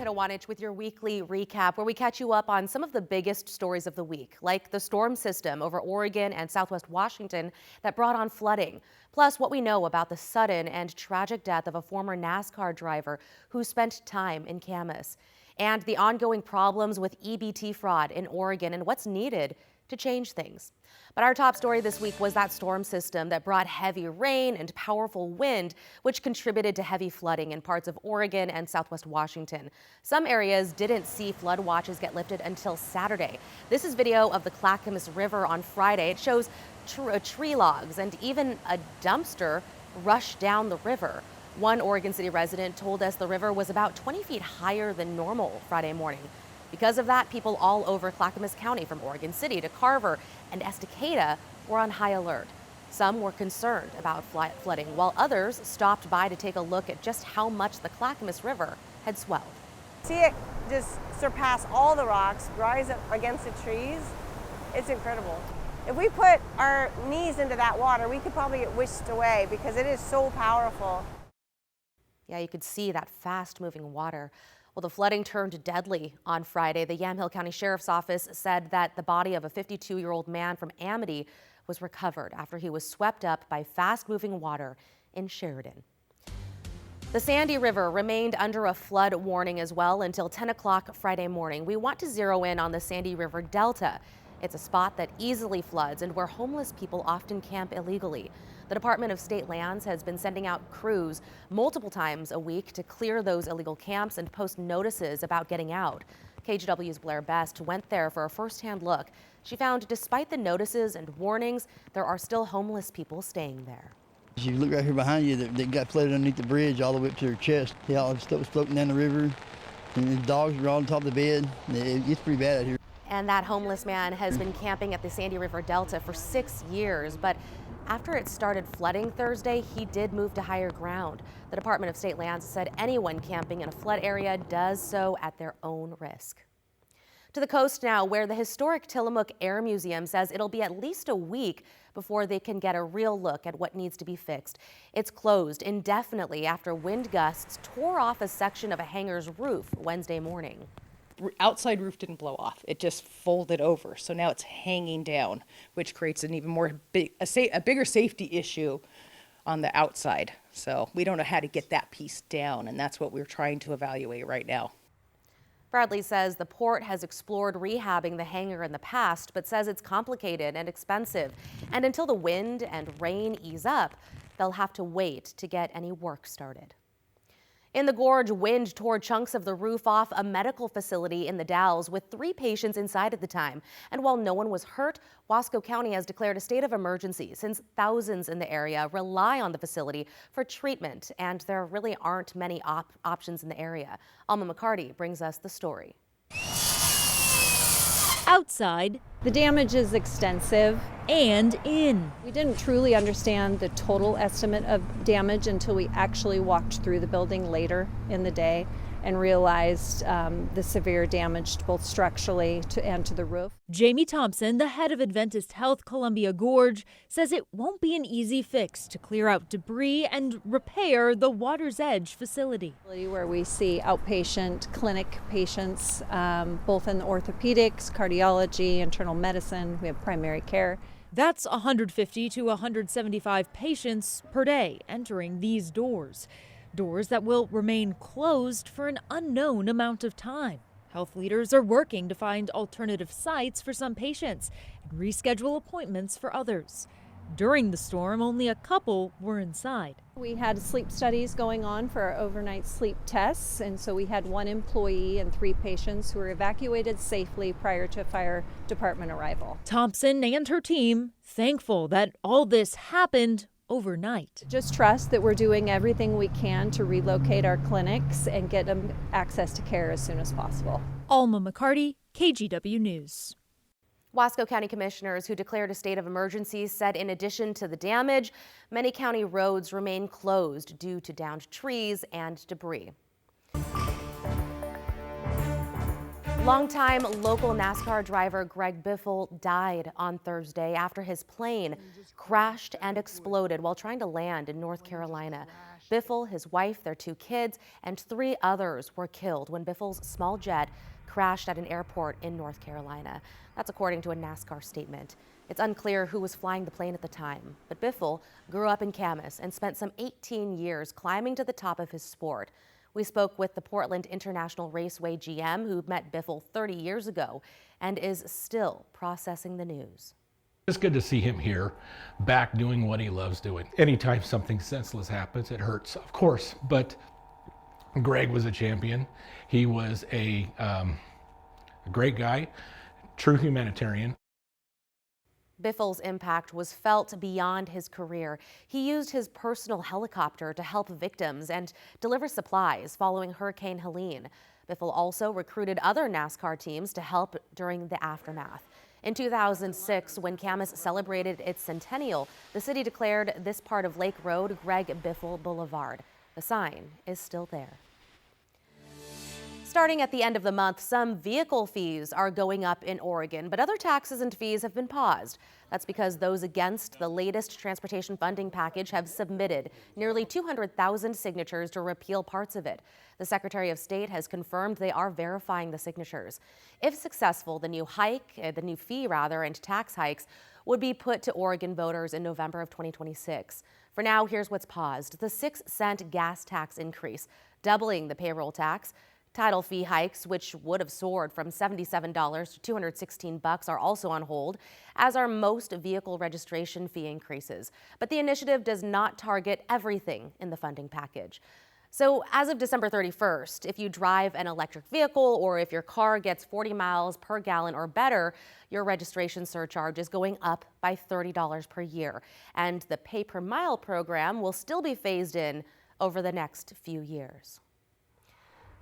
Pitawanich with your weekly recap, where we catch you up on some of the biggest stories of the week, like the storm system over Oregon and Southwest Washington that brought on flooding, plus what we know about the sudden and tragic death of a former NASCAR driver who spent time in Camas, and the ongoing problems with EBT fraud in Oregon and what's needed to change things. But our top story this week was that storm system that brought heavy rain and powerful wind, which contributed to heavy flooding in parts of Oregon and Southwest Washington. Some areas didn't see flood watches get lifted until Saturday. This is video of the Camas River on Friday. It shows tree logs and even a dumpster rush down the river. One Oregon City resident told us the river was about 20 feet higher than normal Friday morning. Because of that, people all over Clackamas County, from Oregon City to Carver and Estacada, were on high alert. Some were concerned about flooding, while others stopped by to take a look at just how much the Clackamas River had swelled. See it just surpass all the rocks, rise up against the trees. It's incredible. If we put our knees into that water, we could probably get whisked away because it is so powerful. Yeah, you could see that fast-moving water. Well, the flooding turned deadly on Friday. The Yamhill County Sheriff's Office said that the body of a 52-year-old man from Amity was recovered after he was swept up by fast-moving water in Sheridan. The Sandy River remained under a flood warning as well until 10 o'clock Friday morning. We want to zero in on the Sandy River Delta. It's a spot that easily floods and where homeless people often camp illegally. The Department of State Lands has been sending out crews multiple times a week to clear those illegal camps and post notices about getting out. KGW's Blair Best went there for a first-hand look. She found despite the notices and warnings, there are still homeless people staying there. If you look right here behind you, they got flooded underneath the bridge all the way up to their chest. Yeah, all the stuff was floating down the river, and the dogs were on top of the bed. It's pretty bad out here. And that homeless man has been camping at the Sandy River Delta for 6 years, but after it started flooding Thursday, he did move to higher ground. The Department of State Lands said anyone camping in a flood area does so at their own risk. To the coast now, where the historic Tillamook Air Museum says it'll be at least a week before they can get a real look at what needs to be fixed. It's closed indefinitely after wind gusts tore off a section of a hangar's roof Wednesday morning. Outside roof didn't blow off. It just folded over. So now it's hanging down, which creates an even more a bigger safety issue on the outside. So we don't know how to get that piece down, and that's what we're trying to evaluate right now. Bradley says the port has explored rehabbing the hangar in the past, but says it's complicated and expensive. And until the wind and rain ease up, they'll have to wait to get any work started. In the gorge, wind tore chunks of the roof off a medical facility in the Dalles with 3 patients inside at the time. And while no one was hurt, Wasco County has declared a state of emergency since thousands in the area rely on the facility for treatment, and there really aren't many options in the area. Alma McCarty brings us the story. Outside, the damage is extensive. And in. We didn't truly understand the total estimate of damage until we actually walked through the building later in the day and realized the severe damage both structurally and to the roof. Jamie Thompson, the head of Adventist Health Columbia Gorge, says it won't be an easy fix to clear out debris and repair the Water's Edge facility. Where we see outpatient clinic patients, both in orthopedics, cardiology, internal medicine, we have primary care. That's 150 to 175 patients per day entering these doors. Doors that will remain closed for an unknown amount of time. Health leaders are working to find alternative sites for some patients and reschedule appointments for others. During the storm, only a couple were inside. We had sleep studies going on for our overnight sleep tests, and so we had 1 employee and 3 patients who were evacuated safely prior to fire department arrival. Thompson and her team thankful that all this happened overnight. Just trust that we're doing everything we can to relocate our clinics and get them access to care as soon as possible. Alma McCarty, KGW News. Wasco County commissioners who declared a state of emergency said in addition to the damage, many county roads remain closed due to downed trees and debris. Longtime local NASCAR driver Greg Biffle died on Thursday after his plane crashed and exploded while trying to land in North Carolina. Biffle, his wife, their 2 kids, and 3 others were killed when Biffle's small jet crashed at an airport in North Carolina. That's according to a NASCAR statement. It's unclear who was flying the plane at the time, but Biffle grew up in Camas and spent some 18 years climbing to the top of his sport. We spoke with the Portland International Raceway GM who met Biffle 30 years ago and is still processing the news. It's good to see him here, back doing what he loves doing. Anytime something senseless happens, it hurts, of course, but Greg was a champion. He was a great guy, true humanitarian. Biffle's impact was felt beyond his career. He used his personal helicopter to help victims and deliver supplies following Hurricane Helene. Biffle also recruited other NASCAR teams to help during the aftermath. In 2006, when Camas celebrated its centennial, the city declared this part of Lake Road Greg Biffle Boulevard. The sign is still there. Starting at the end of the month, some vehicle fees are going up in Oregon, but other taxes and fees have been paused. That's because those against the latest transportation funding package have submitted nearly 200,000 signatures to repeal parts of it. The Secretary of State has confirmed they are verifying the signatures. If successful, the new fee and tax hikes would be put to Oregon voters in November of 2026. For now, here's what's paused: the 6-cent gas tax increase, doubling the payroll tax. Title fee hikes, which would have soared from $77 to $216, are also on hold, as are most vehicle registration fee increases. But the initiative does not target everything in the funding package. So as of December 31st, if you drive an electric vehicle or if your car gets 40 miles per gallon or better, your registration surcharge is going up by $30 per year. And the pay per mile program will still be phased in over the next few years.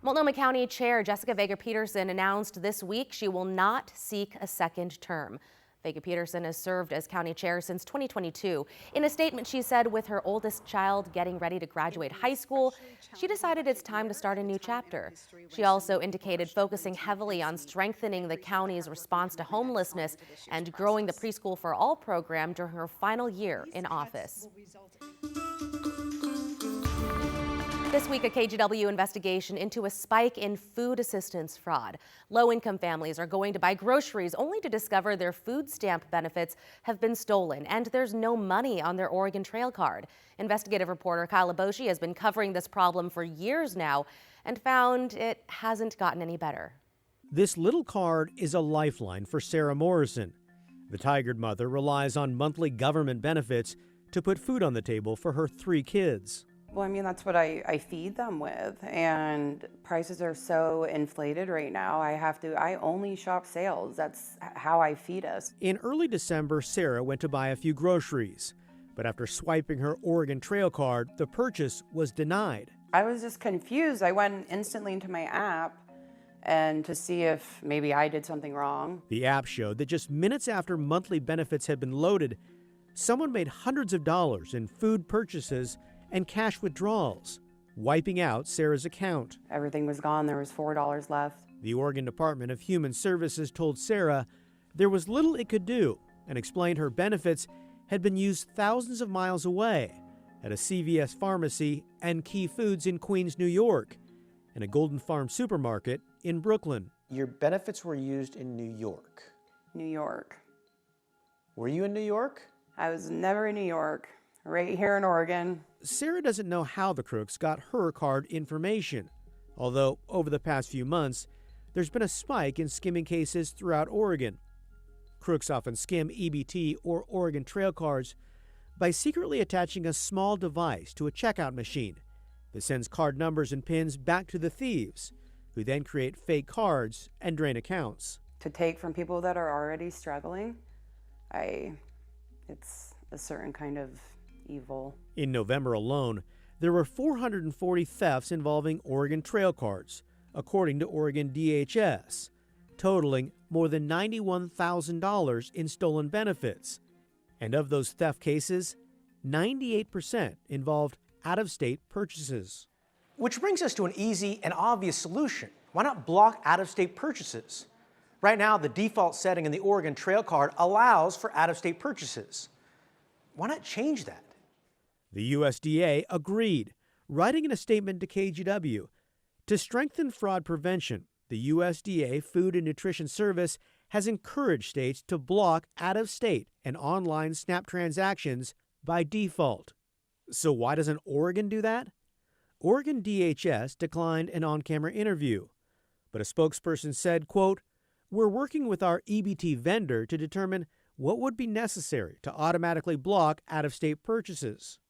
Multnomah County Chair Jessica Vega-Peterson announced this week she will not seek a second term. Vega-Peterson has served as county chair since 2022. In a statement, she said with her oldest child getting ready to graduate high school, she decided it's time to start a new chapter. She also indicated focusing heavily on strengthening the county's response to homelessness and growing the Preschool for All program during her final year in office. This week, a KGW investigation into a spike in food assistance fraud. Low-income families are going to buy groceries only to discover their food stamp benefits have been stolen and there's no money on their Oregon Trail card. Investigative reporter Kyle Aboshi has been covering this problem for years now and found it hasn't gotten any better. This little card is a lifeline for Sarah Morrison. The tigered mother relies on monthly government benefits to put food on the table for her 3 kids. Well, I mean, that's what I feed them with, and prices are so inflated right now. I only shop sales. That's how I feed us. In early December, Sarah went to buy a few groceries, but after swiping her Oregon Trail card, the purchase was denied. I was just confused. I went instantly into my app and to see if maybe I did something wrong. The app showed that just minutes after monthly benefits had been loaded, someone made hundreds of dollars in food purchases and cash withdrawals, wiping out Sarah's account. Everything was gone. There was $4 left. The Oregon Department of Human Services told Sarah there was little it could do and explained her benefits had been used thousands of miles away at a CVS pharmacy and Key Foods in Queens, New York, and a Golden Farm supermarket in Brooklyn. Your benefits were used in New York. New York. Were you in New York? I was never in New York. Right here in Oregon. Sarah doesn't know how the crooks got her card information, although over the past few months, there's been a spike in skimming cases throughout Oregon. Crooks often skim EBT or Oregon Trail cards by secretly attaching a small device to a checkout machine that sends card numbers and pins back to the thieves, who then create fake cards and drain accounts. To take from people that are already struggling, it's a certain kind of evil. In November alone, there were 440 thefts involving Oregon Trail cards, according to Oregon DHS, totaling more than $91,000 in stolen benefits. And of those theft cases, 98% involved out-of-state purchases. Which brings us to an easy and obvious solution. Why not block out-of-state purchases? Right now, the default setting in the Oregon Trail card allows for out-of-state purchases. Why not change that? The USDA agreed, Writing in a statement to KGW, to strengthen fraud prevention, the USDA Food and Nutrition Service has encouraged states to block out-of-state and online SNAP transactions by default. So why doesn't Oregon do that? Oregon DHS declined an on-camera interview, but a spokesperson said, quote, "We're working with our EBT vendor to determine what would be necessary to automatically block out-of-state purchases.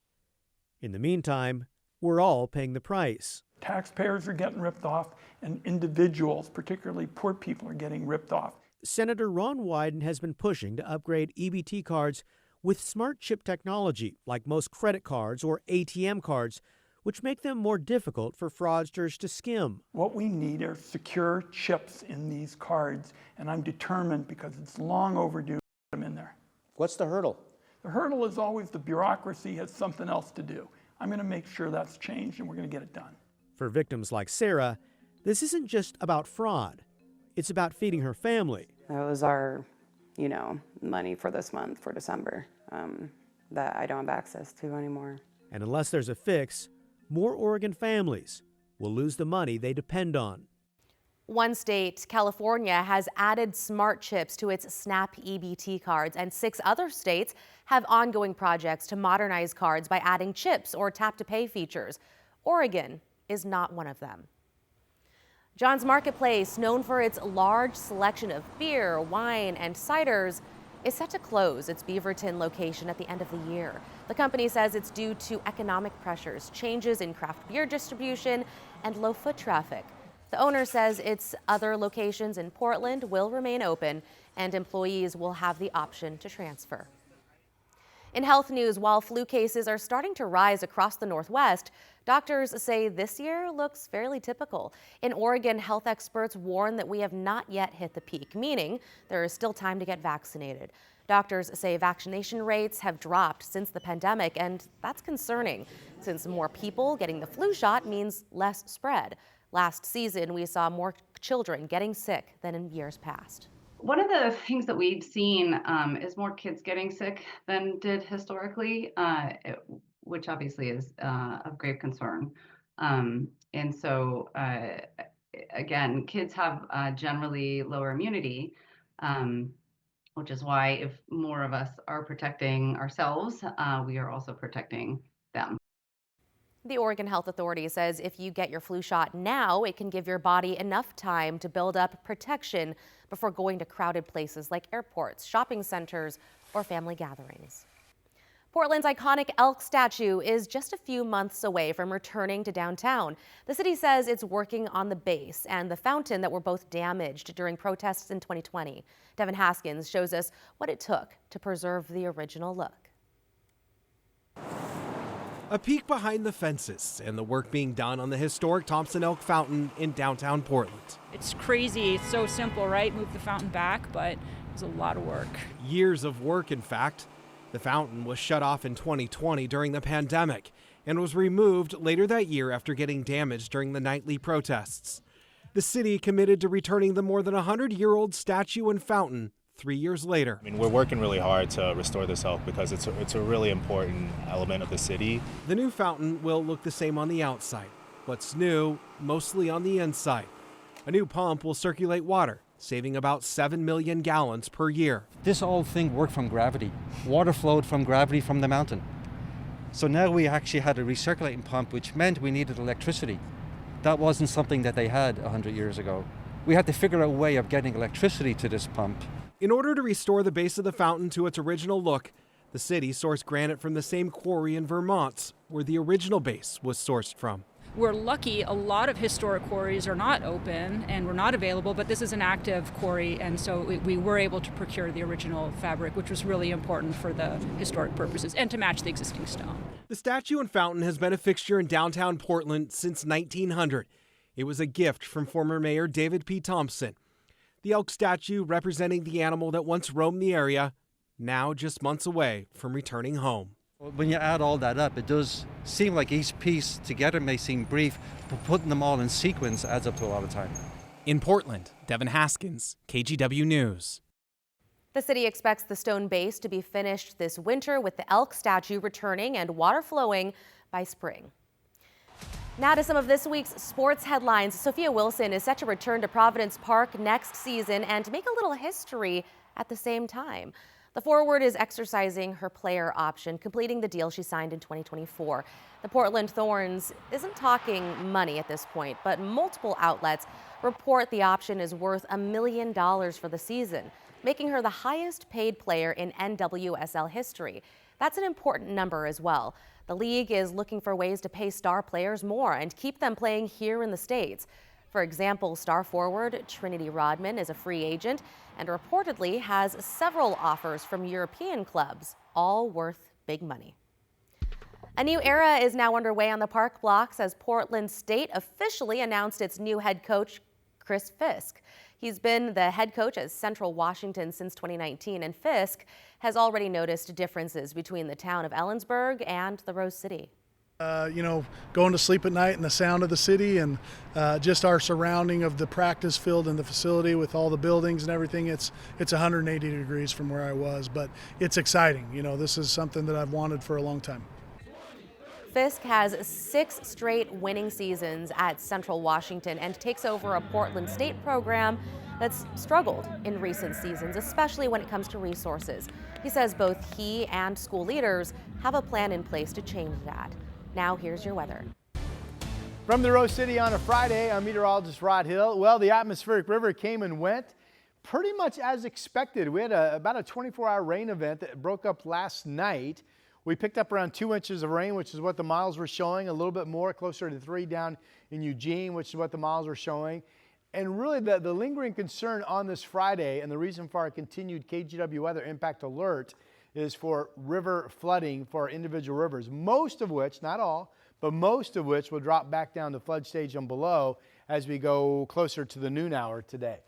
In the meantime, we're all paying the price." Taxpayers are getting ripped off, and individuals, particularly poor people, are getting ripped off. Senator Ron Wyden has been pushing to upgrade EBT cards with smart chip technology, like most credit cards or ATM cards, which make them more difficult for fraudsters to skim. What we need are secure chips in these cards, and I'm determined, because it's long overdue, to put them in there. What's the hurdle? The hurdle is always the bureaucracy has something else to do. I'm going to make sure that's changed, and we're going to get it done. For victims like Sarah, this isn't just about fraud. It's about feeding her family. That was our, money for this month, for December, that I don't have access to anymore. And unless there's a fix, more Oregon families will lose the money they depend on. One state, California, has added smart chips to its SNAP EBT cards, and 6 other states have ongoing projects to modernize cards by adding chips or tap-to-pay features. Oregon is not one of them. John's Marketplace, known for its large selection of beer, wine, and ciders, is set to close its Beaverton location at the end of the year. The company says it's due to economic pressures, changes in craft beer distribution, and low foot traffic. The owner says its other locations in Portland will remain open, and employees will have the option to transfer. In health news, while flu cases are starting to rise across the Northwest, doctors say this year looks fairly typical. In Oregon, health experts warn that we have not yet hit the peak, meaning there is still time to get vaccinated. Doctors say vaccination rates have dropped since the pandemic, and that's concerning, since more people getting the flu shot means less spread. Last season, we saw more children getting sick than in years past. One of the things that we've seen is more kids getting sick than did historically, which obviously is of grave concern. And so, again, kids have generally lower immunity, which is why if more of us are protecting ourselves, we are also protecting them. The Oregon Health Authority says if you get your flu shot now, it can give your body enough time to build up protection before going to crowded places like airports, shopping centers, or family gatherings. Portland's iconic elk statue is just a few months away from returning to downtown. The city says it's working on the base and the fountain that were both damaged during protests in 2020. Devin Haskins shows us what it took to preserve the original look. A peek behind the fences and the work being done on the historic Thompson Elk Fountain in downtown Portland. It's crazy. It's so simple, right? Move the fountain back, but it's a lot of work. Years of work, in fact. The fountain was shut off in 2020 during the pandemic and was removed later that year after getting damaged during the nightly protests. The city committed to returning the more than 100-year-old statue and fountain 3 years later. We're working really hard to restore this elk because it's a really important element of the city. The new fountain will look the same on the outside. What's new, mostly on the inside. A new pump will circulate water, saving about 7 million gallons per year. This whole thing worked from gravity. Water flowed from gravity from the mountain. So now we actually had a recirculating pump, which meant we needed electricity. That wasn't something that they had 100 years ago. We had to figure out a way of getting electricity to this pump. In order to restore the base of the fountain to its original look, the city sourced granite from the same quarry in Vermont, where the original base was sourced from. We're lucky a lot of historic quarries are not open and were not available, but this is an active quarry, and so we were able to procure the original fabric, which was really important for the historic purposes and to match the existing stone. The statue and fountain has been a fixture in downtown Portland since 1900. It was a gift from former Mayor David P. Thompson. The elk statue representing the animal that once roamed the area, now just months away from returning home. When you add all that up, it does seem like each piece together may seem brief, but putting them all in sequence adds up to a lot of time. In Portland, Devin Haskins, KGW News. The city expects the stone base to be finished this winter, with the elk statue returning and water flowing by spring. Now to some of this week's sports headlines. Sophia Wilson is set to return to Providence Park next season and make a little history at the same time. The forward is exercising her player option, completing the deal she signed in 2024. The Portland Thorns isn't talking money at this point, but multiple outlets report the option is worth $1 million for the season, making her the highest paid player in NWSL history. That's an important number as well. The league is looking for ways to pay star players more and keep them playing here in the States. For example, star forward Trinity Rodman is a free agent and reportedly has several offers from European clubs, all worth big money. A new era is now underway on the park blocks as Portland State officially announced its new head coach, Chris Fisk. He's been the head coach at Central Washington since 2019, and Fisk has already noticed differences between the town of Ellensburg and the Rose City. Going to sleep at night and the sound of the city and just our surrounding of the practice field and the facility with all the buildings and everything, it's 180 degrees from where I was, but it's exciting. This is something that I've wanted for a long time. Fisk has 6 straight winning seasons at Central Washington and takes over a Portland State program that's struggled in recent seasons, especially when it comes to resources. He says both he and school leaders have a plan in place to change that. Now here's your weather. From the Rose City on a Friday, I'm meteorologist Rod Hill. Well, the atmospheric river came and went pretty much as expected. We had about a 24-hour rain event that broke up last night. We picked up around 2 inches of rain, which is what the models were showing, a little bit more, closer to 3 down in Eugene, which is what the models were showing. And really the lingering concern on this Friday and the reason for our continued KGW weather impact alert is for river flooding for our individual rivers, most of which, not all, but most of which will drop back down to flood stage and below as we go closer to the noon hour today.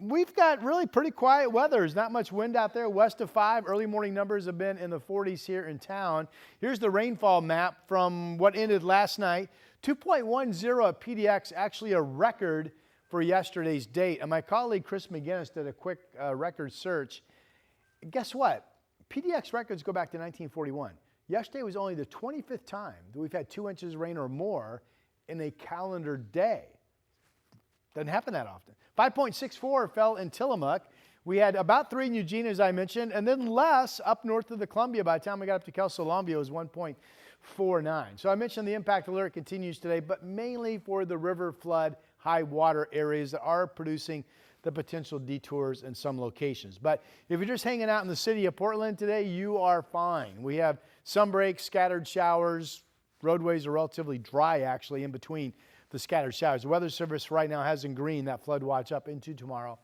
We've got really pretty quiet weather. There's not much wind out there west of 5. Early morning numbers have been in the 40s here in town. Here's the rainfall map from what ended last night. 2.10 at PDX, actually a record for yesterday's date. And my colleague Chris McGinnis did a quick record search. Guess what? PDX records go back to 1941. Yesterday was only the 25th time that we've had 2 inches of rain or more in a calendar day. Doesn't happen that often. 5.64 fell in Tillamook. We had about 3 in Eugene, as I mentioned, and then less up north of the Columbia. By the time we got up to Kelso-Longview, it was 1.49. So I mentioned the impact alert continues today, but mainly for the river flood, high water areas that are producing the potential detours in some locations. But if you're just hanging out in the city of Portland today, you are fine. We have some breaks, scattered showers. Roadways are relatively dry, actually, in between the scattered showers. The Weather Service right now has in green that flood watch up into tomorrow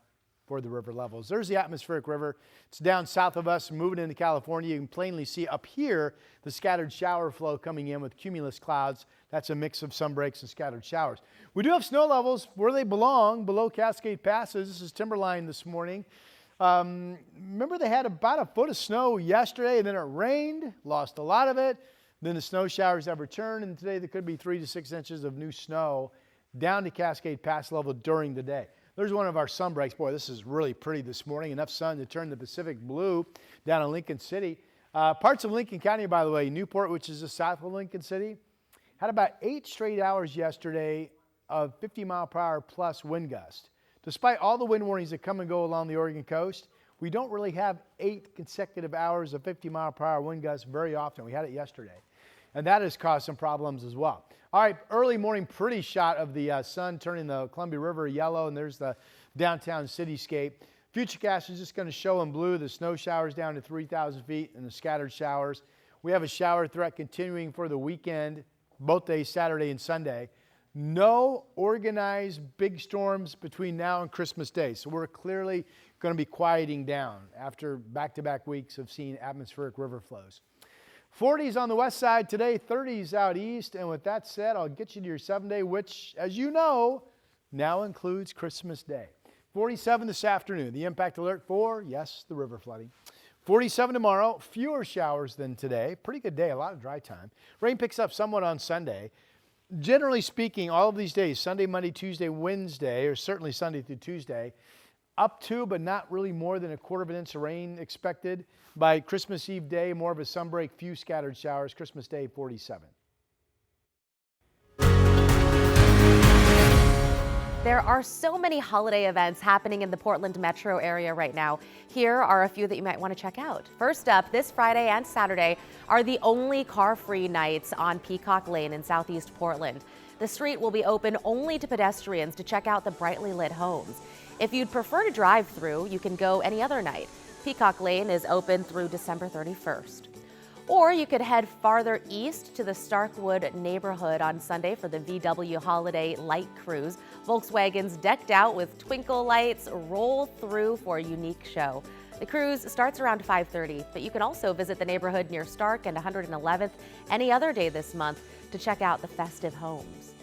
for the river levels. There's the atmospheric river. It's down south of us, moving into California. You can plainly see up here the scattered shower flow coming in with cumulus clouds. That's a mix of sun breaks and scattered showers. We do have snow levels where they belong, below Cascade Passes. This is Timberline this morning. Remember they had about a foot of snow yesterday, and then it rained, lost a lot of it. Then the snow showers have returned, and today there could be 3 to 6 inches of new snow down to Cascade Pass level during the day. There's one of our sun breaks. Boy, this is really pretty this morning. Enough sun to turn the Pacific blue down in Lincoln City. Parts of Lincoln County, by the way, Newport, which is just south of Lincoln City, had about 8 straight hours yesterday of 50 mile per hour plus wind gust. Despite all the wind warnings that come and go along the Oregon coast, we don't really have 8 consecutive hours of 50 mile per hour wind gusts very often. We had it yesterday. And that has caused some problems as well. All right, early morning pretty shot of the sun turning the Columbia River yellow, and there's the downtown cityscape. Futurecast is just going to show in blue the snow showers down to 3,000 feet and the scattered showers. We have a shower threat continuing for the weekend, both days, Saturday and Sunday. No organized big storms between now and Christmas Day. So we're clearly going to be quieting down after back-to-back weeks of seeing atmospheric river flows. 40s on the west side today, 30s out east. And with that said, I'll get you to your 7-day, which, as you know, now includes Christmas Day. 47 this afternoon. The impact alert for, yes, the river flooding. 47 tomorrow, fewer showers than today. Pretty good day, a lot of dry time. Rain picks up somewhat on Sunday. Generally speaking, all of these days, Sunday, Monday, Tuesday, Wednesday, or certainly Sunday through Tuesday, up to but not really more than 1/4 inch of rain expected. By Christmas Eve day, more of a sunbreak, few scattered showers. Christmas Day, 47. There are so many holiday events happening in the Portland metro area right now. Here are a few that you might want to check out. First up, this Friday and Saturday are the only car-free nights on Peacock Lane in Southeast Portland. The street will be open only to pedestrians to check out the brightly lit homes. If you'd prefer to drive through, you can go any other night. Peacock Lane is open through December 31st. Or you could head farther east to the Starkwood neighborhood on Sunday for the VW Holiday Light Cruise. Volkswagens decked out with twinkle lights roll through for a unique show. The cruise starts around 5:30, but you can also visit the neighborhood near Stark and 111th any other day this month to check out the festive homes.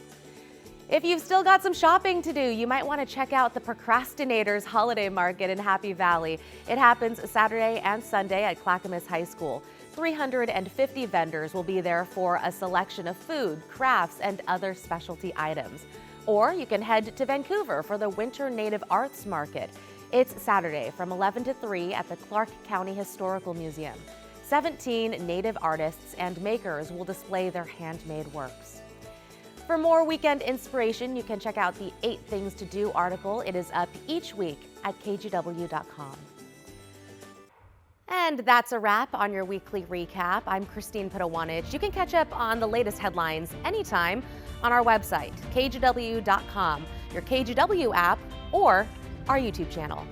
If you've still got some shopping to do, you might want to check out the Procrastinators Holiday Market in Happy Valley. It happens Saturday and Sunday at Clackamas High School. 350 vendors will be there for a selection of food, crafts, and other specialty items. Or you can head to Vancouver for the Winter Native Arts Market. It's Saturday from 11 to 3 at the Clark County Historical Museum. 17 Native artists and makers will display their handmade works. For more weekend inspiration, you can check out the 8 Things to Do article. It is up each week at kgw.com. And that's a wrap on your weekly recap. I'm Christine Pitawanich. You can catch up on the latest headlines anytime on our website, kgw.com, your KGW app, or our YouTube channel.